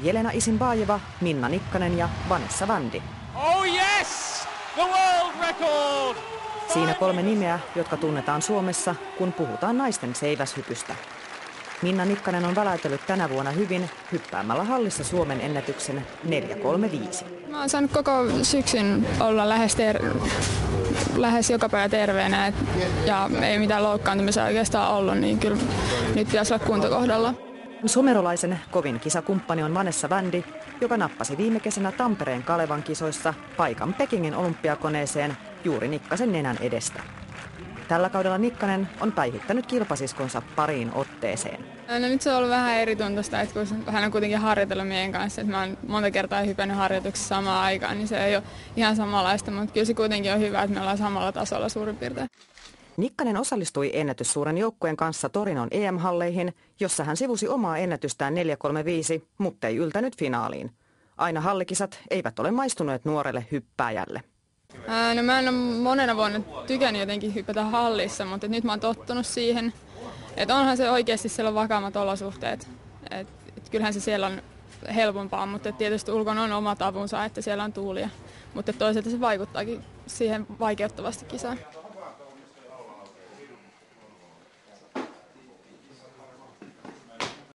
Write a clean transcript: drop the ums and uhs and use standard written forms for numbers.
Jelena Isinbayeva, Minna Nikkanen ja Vanessa Wandi. Oh yes! The world record! Siinä 3 nimeä, jotka tunnetaan Suomessa, kun puhutaan naisten seiväshypystä. Minna Nikkanen on väläytellyt tänä vuonna hyvin hyppäämällä hallissa Suomen ennätyksen 4.35. Mä oon saanut koko syksyn olla lähes joka päivä terveenä ja ei mitään loukkaantumisia oikeastaan ollut, niin kyllä nyt pitäisi olla kunto kohdalla. Somerolaisen kovin kisakumppani on Vanessa Wandi, joka nappasi viime kesänä Tampereen Kalevan kisoissa paikan Pekingin olympiakoneeseen juuri Nikkasen nenän edestä. Tällä kaudella Nikkanen on päihittänyt kilpasiskonsa pariin otteeseen. No nyt se on ollut vähän erituntoista, että kun hän on kuitenkin harjoitellut meidän kanssa, että mä oon monta kertaa hypännyt harjoituksessa samaan aikaan, niin se ei ole ihan samanlaista, mutta kyllä se kuitenkin on hyvä, että me ollaan samalla tasolla suurin piirtein. Nikkanen osallistui ennätyssuuren joukkueen kanssa Torinon EM-halleihin, jossa hän sivusi omaa ennätystään 4.35, mutta ei yltänyt finaaliin. Aina hallikisat eivät ole maistuneet nuorelle hyppääjälle. No mä en ole monena vuonna tykännyt jotenkin hypätä hallissa, mutta nyt mä oon tottunut siihen, että onhan se oikeasti siellä on vakaammat olosuhteet. Et kyllähän se siellä on helpompaa, mutta tietysti ulkona on omat avunsa, että siellä on tuulia. Mutta toisaalta se vaikuttaakin siihen vaikeuttavasti kisaan.